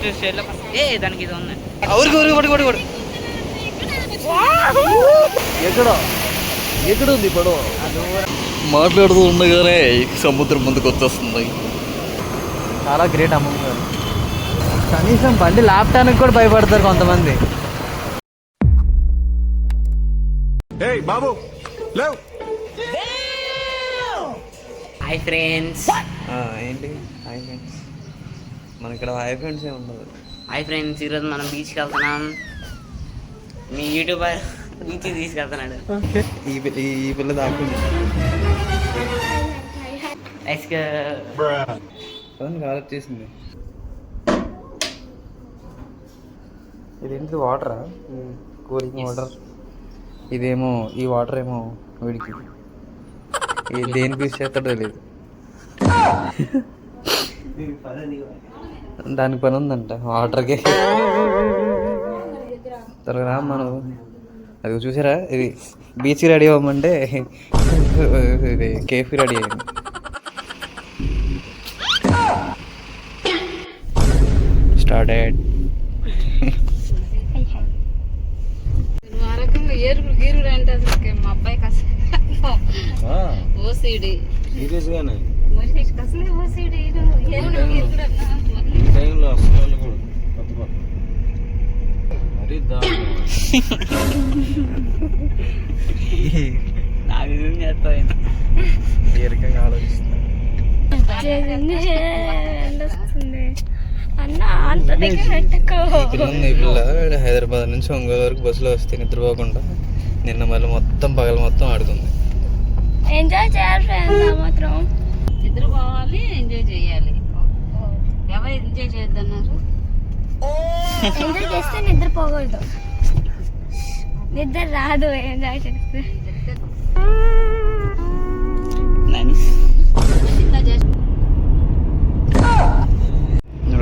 First స్టేజ్లో దానికి ఇది ఉంది. ఎక్కడ ఉంది పడవ? మాట్లాడుతూ ఉండగానే సముద్రం ముందుకు వచ్చేస్తుంది. చాలా గ్రేట్ అమ్మమ్మ గారు. కనీసం బండి లాపటానికి కూడా భయపడతారు కొంతమంది. Hi friends. ఏంటి హాయ్ ఫ్రెండ్స్? మన ఇక్కడ హాయ్ ఫ్రెండ్స్ ఏ ఉండదు. హాయ్ ఫ్రెండ్స్, ఈరోజు మనం బీచ్కి వెళ్తున్నాం. మీ యూట్యూబర్ బీచ్కి తీసుకెళ్తున్నాడు. ఈ పిల్ల దాకుంది కాల్ చేసింది. ఇదేంటి వాటరా? Cooling water. ఇదేమో ఈ వాటర్ ఏమో వీడికి దేనికి యూస్ చేస్తాడో తెలియదు. దానికి పని ఉందంట వాటర్కి. త్వరగా మనం అది చూసారా, ఇది బీచ్కి రెడీ అవ్వమంటే ఇది కేఫ్కి రెడీ అయ్యింది. స్టార్టెడ్. హైదరాబాద్ నుంచి ఒంగోలు వరకు బస్సులో వస్తే నిద్రపోకుండా నిన్న మళ్ళీ మొత్తం పగల మొత్తం ఆడుతుంది. ఎంజాయ్ చేయాలి ఫ్రెండ్స్, మాత్రం నిద్రపోవాలి, ఎంజాయ్ చేయాలి. ఎవరు ఎంజాయ్ చేయొద్దన్నారు? ఎంజాయ్ చేస్తే నిద్రపోకూడదు, నిద్ర రాదు ఎంజాయ్ చేస్తే.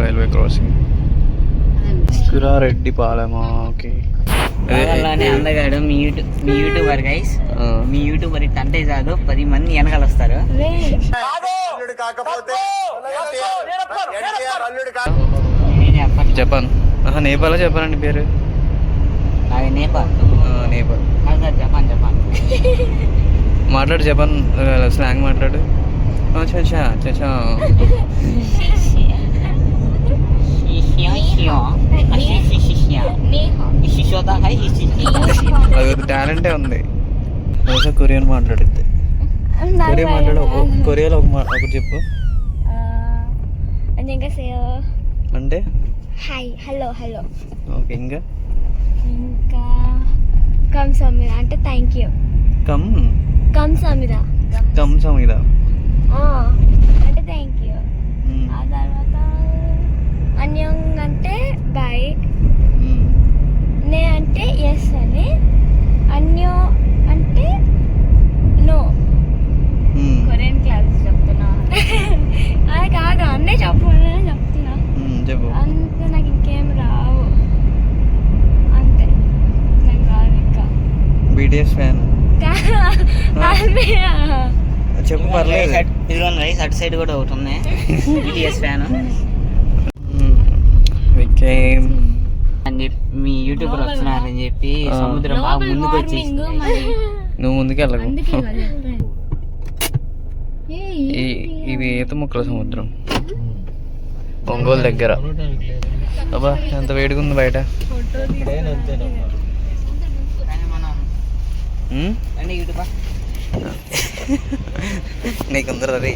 రైల్వే క్రాసింగ్ సురారెడ్డి పాలెమా. ఓకే, అందగాడు మీ యూట్యూబర్ గైస్. మీ యూట్యూబర్ ఇట్ అంటే కాదు, 10 మంది వెనకాల వస్తారు. జపాన్. నేపాల్ చెప్పానండి పేరు. నేపాల్ జపాన్ మాట్లాడు, జపాన్ స్లాంగ్ మాట్లాడు. టాలెంటే ఉంది. కొరియన్ మాట్లాడితే కొరియన్ మాట్లాడు. కొరియాలో ఒకటి చెప్పు. అంటే హాయ్, హలో, హలో. ఓకే, ఇంకా కమ్ సమీర అంటే థ్యాంక్ యూ. కమ్ సమీర అంటే థ్యాంక్ యూ. ఆ తర్వాత అన్యం అంటే బాయ్. నే అంటే ఎస్ అని. అన్యో అంటే నో. కొరియన్ క్లాస్ చెప్తున్నా. అది కాదు, అన్నీ చెప్పుకున్నా చెప్తున్నా. అంతే, నాకు ఇంకేం రావు. అంతే, నాకు రాదు ఇంకా. బీటీఎస్ ఫ్యాన్ చెప్పు, పర్లేదు. ఇదిగోండి రైస్, అటు సైడ్ కూడా ఒకటి ఉంది బీటీఎస్ ఫ్యాన్ అని చెప్పి మీ యూట్యూబర్ వస్తున్నారని చెప్పి సముద్రం బాగా ముందుకు వచ్చేసి. నువ్వు ముందుకెళ్ళకు. ఇది ఈత ముక్కల సముద్రం ఒంగోలు దగ్గర. అబ్బా, ఎంత వేడిగా ఉంది బయట. నీకుందరు అది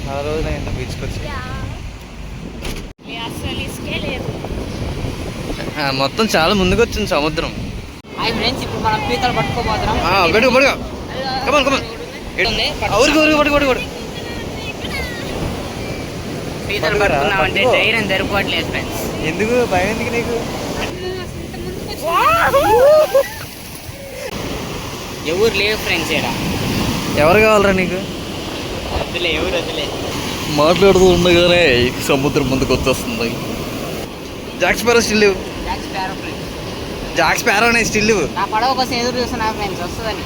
చాలా రోజులు అయింది బీచ్కి వచ్చి. మొత్తం చాలా ముందుకు వచ్చింది సముద్రం. ఇప్పుడు మనం పీతలు పట్టుకోబోతున్నాం. పీతలు పట్టుకున్నామంటే ధైర్యం సరిపోవట్లేదు ఫ్రెండ్స్. ఎందుకు భయం? ఎందుకు నీకు? ఎవరు లేవు ఫ్రెండ్స్ ఇక్కడ. ఎవరు కావాలరా నీకు? వద్దులే, ఎవరు వద్దులే. మాట్లాడుతూ ఉండగానే సముద్రం ముందుకు వచ్చేస్తుంది. Jack sparrow still. Jack sparrow అనే స్టిల్. నా పడవ కోసం ఎదురు చూస్తున్నా ఫ్రెండ్స్, వస్తుందని.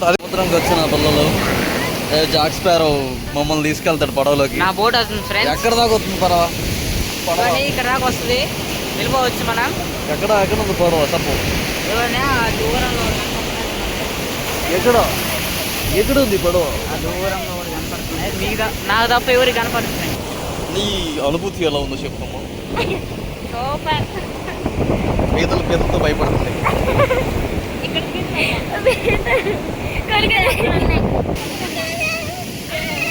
అది సముద్రంకి వచ్చిన పిల్లలు జాక్ స్పారో మమ్మల్ని తీసుకెళ్తాడు పడవలోకి. నా బోట్ వస్తుంది ఫ్రెండ్స్. ఎక్కడ దాకా వస్తుంది పడవ? ఇక్కడ దాకా వస్తుంది, వెళ్ళిపోవచ్చు మనం. ఎక్కడ ఉంది పడవ? చెప్పు. దూరంలో ఎక్కడ ఉంది పడవ? ఆ దూరంలో కనపడుతుంది. మీకు నాకు తప్ప ఎవరికి కనపడుతుంది? నీ అనుభూతి ఎలా ఉందో చెప్పమ్మా. సూపర్. పీతలతో భయపడుతుంది.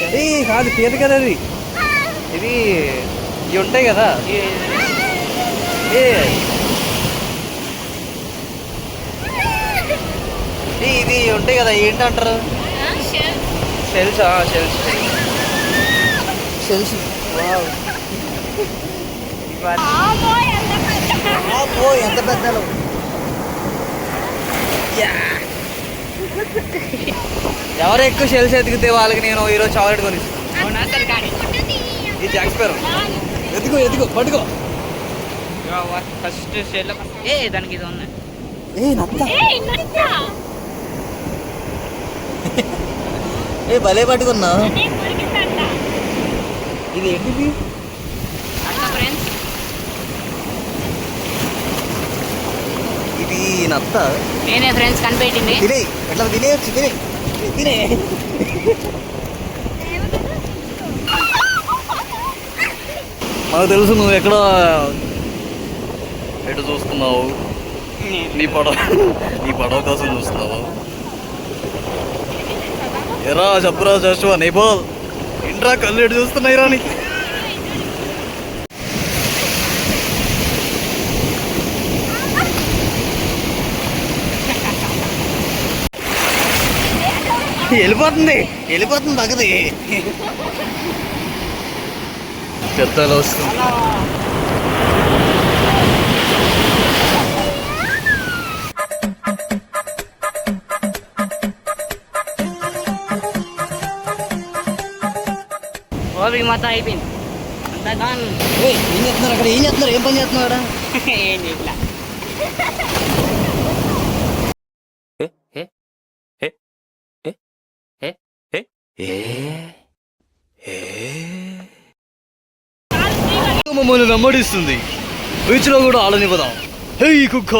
అది కాదు పీత కదా, అది ఇది ఇవి ఉంటాయి కదా, ఇది ఉంటాయి కదా, ఏంటంటారు? షెల్స్. షెల్స్. ఎంత పెద్దలు. ఎవరు ఎక్కువ షెల్స్ ఎతికితే వాళ్ళకి నేను ఈరోజు చాక్లెట్ కొనిస్తాను. ఇది జాక్ స్పారో. ఎదుగో పట్టుకో. ఫస్ట్ దానికి ఇది ఉన్నాయి. భలే పట్టుకున్నా. ఇది ఏంటిది? ఫ్రెండ్స్ ఇది నత్త. నేనే ఫ్రెండ్స్ కనిపెట్టింది. తినే ఎట్లా తినేయచ్చు. తినే నాకు తెలుసు నువ్వు ఎక్కడ ఎటు చూస్తున్నావు. నీ పడవ కోసం చూస్తున్నావు. ఎరా చెప్పురా జస్వా నేపాల్ ఇంట్రా కళ్ళు ఎటు చూస్తున్నాయి రాని. వెళ్ళిపోతుంది తగ్గది. పెద్దలు వస్తుంది. ఓపిక మొత్తం అయిపోయింది. ఏం చేస్తున్నారు అక్కడ? ఏం పని చేస్తున్నారు అక్కడ? ఏం చేయట్లా. మమ్మల్ని వెంబడిస్తుంది. బీచ్ లో కూడా ఆడనివ్వదాం. హే కుక్క.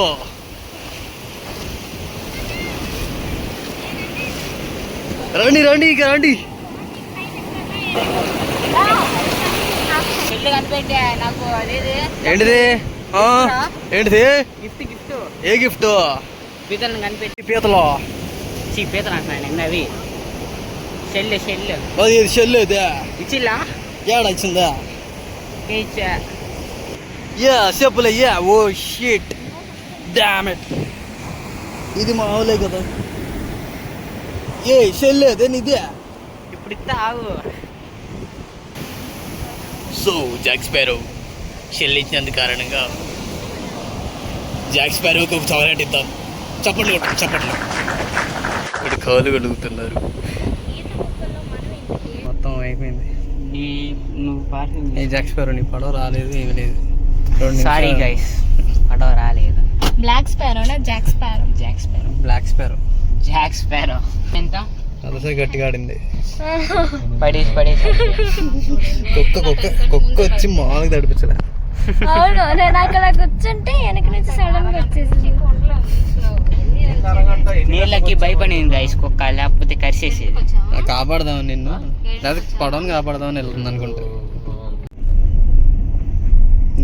రండి ఇక రండి. కనిపెట్టా నాకు అదేది. ఏంటిది? గిఫ్ట్. ఏ గిఫ్ట్? పీతలను కనిపెట్టి. పీతలో పీతలు అంటున్నాను అవి. షెల్ అది షెల్ అయితే ఇచ్చిల్లా? ఏడా ఇచ్చిందా? ఇచ్చా. చెప్పలే. Oh shit damn it. ఇది మామూలే కదా. షెల్ అదేని ఇదే. ఇప్పుడు ఇస్తా ఆగు. సో జాక్ స్పారో షెల్ ఇచ్చినందుకు కారణంగా జాక్ స్పారోకి ఒక చాక్లెట్ ఇద్దాం. చప్పట్లు. ఇక్కడ కాలు కడుగుతున్నారు. మొత్తం అయిపోయింది. నువ్వు జాక్ స్పారో నీ పడవ రాలేదు, ఏమి లేదు. సారీ గైస్, పడవ రాలేదు. బ్లాక్ స్పారోనా Jack Sparrow? Black sparrow. Jack Sparrow ఎంత అలసే గట్టిగా ఆడింది. పడేసి కుక్క వచ్చి మామూలుగా తడిపించలే. అవును, నేను అక్కడ కూర్చుంటే వెనక నుంచి సడన్ గా వచ్చేసింది. నీళ్ళకి భయపడింది గైస్ కుక్క, లేకపోతే కరిసేసేది. కాపాడదామని నిన్ను, లేదా పడవని కాపాడదామని వెళ్తుంది అనుకుంటా.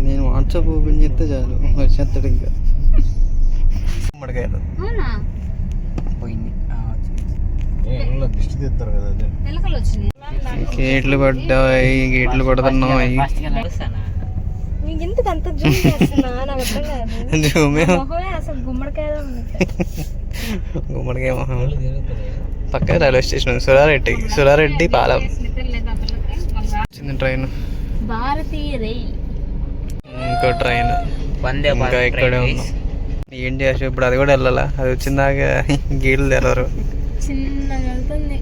నేను వాట్సాప్ ఓపెన్ చేస్తే చాలు వచ్చేస్తాడు. ఇంకా గుమ్మడికాయలు పోయింది. గేట్లు పడ్డాయి, గేట్లు పడుతున్నాయి. ఎందుకు అంత జూమ్ చేస్తున్నా నాకు అర్థం కాదు. అసలు గుమ్మడికాయ మొహం పక్క రైల్వే స్టేషన్ సురారెడ్డి పాలెం వచ్చింది ట్రైన్. భారతీయ రైల్. ఇంకో ట్రైన్ ఇంకా ఇక్కడే ఉన్నాం. ఏంటి అసలు ఇప్పుడు అది కూడా వెళ్ళాలా? అది వచ్చిందాక గేట్లు తెలవరు చిన్నగా వెళ్తుంది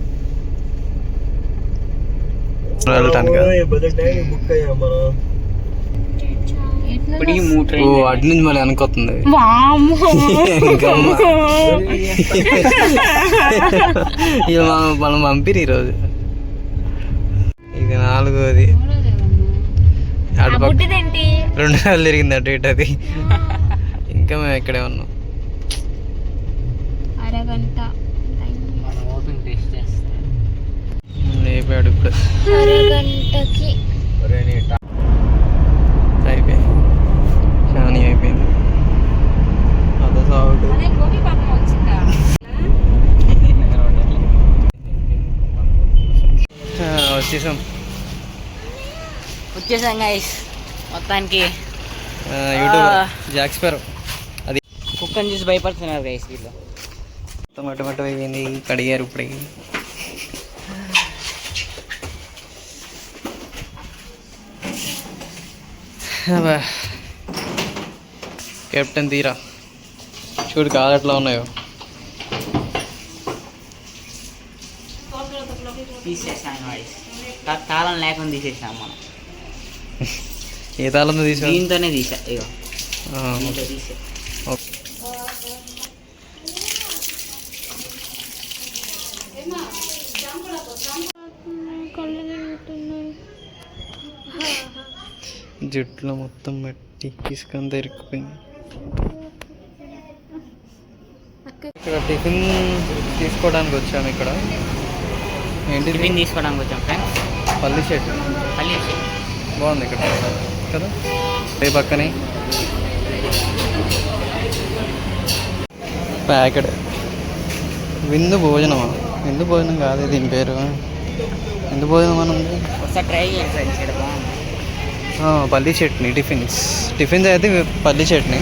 వెళ్ళటానికి. ఇప్పటికి 3 ఓ ట్రైన్ అటు నుంచి మళ్ళీ వెనకొస్తుంది వామ్మో. ఇంకమ్మ. ఇక మనం పంపిరు ఈరోజు. ఇది 4వది. ఆ అటు పక్క బుట్టిదేంటి 2 నెలలు తిరిగింది అటు ఇటు అది. ఇంకా మేము ఇక్కడే ఉన్నాం. అరగంట మనం ఓపెన్ టెస్ట్ చేస్తాం. లేపాడు ఇప్పుడు. అరగంటకి అయిపోయింది. షానీ అయిపోయింది. అదో సాగుడు. అదే గోపీపట్నం వచ్చిందా వచ్చేసాం గైస్ మొత్తానికి. యూట్యూబ్ జాక్స్పర్ అది కుక్కని చూసి భయపడుతున్నారు గైస్ వీళ్ళు. మొత్తం అటు అయిపోయింది. కడిగారు ఇప్పుడు. కెప్టెన్ తీరా చూడు కాదు ఎట్లా ఉన్నాయో. తీసేసాం గైస్. తాళం లేకుండా తీసేసాం మనం. ఏ తాళంతో తీసా? దీంతోనే తీసా. ఇగో దీంతో తీసా. జుట్టులో మొత్తం మట్టి ఇసుకంతా ఇరుక్కుపోయింది. ఇక్కడ టిఫిన్ తీసుకోవడానికి వచ్చాము. ఇక్కడ ఏంటి టిఫిన్ తీసుకోవడానికి వచ్చాం ఫ్రెండ్స్. పల్లి చెట్టు పల్లి బాగుంది ఇక్కడ కదా. ఏ పక్కనే ప్యాకెడ్ విందు భోజనమా? విందు భోజనం కాదు దీని పేరు. విందు భోజనం అని ఉంది. ఒకసారి ట్రై చేయండి ఫ్రెండ్స్. ఇక్కడ బాగుంది. పల్లి చట్నీ టిఫిన్స్ అయితే పల్లి చట్నీ.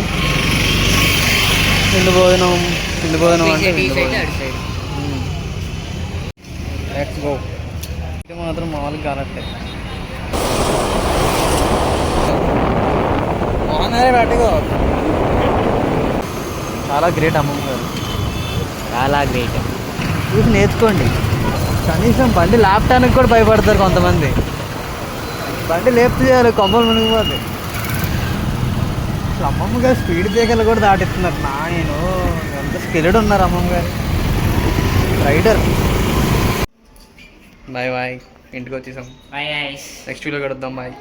విందు భోజనం అంటే విందు భోజనం. Let's go. ఇది మాత్రం మామూలుగా కానట్లేదు. పెట్టుకో. చాలా గ్రేట్ అమ్మమ్మ గారు. చాలా గ్రేట్. చూసి నేర్చుకోండి. కనీసం బండి లేపటానికి కూడా భయపడతారు కొంతమంది. బండి లేపుతూ చేయాలి, కొమ్మలు మునిగిపోతాయి. అసలు అమ్మమ్మ గారు స్పీడ్ బ్రేకర్లు కూడా దాటిస్తున్నారు. నాయను ఎంత స్కిల్డ్ ఉన్నారు అమ్మమ్మ గారు. రైడర్. Bye bye. ఇంటికి వచ్చేసాం. Bye guys. నెక్స్ట్ వీడియో కడుద్దాం. బాయ్.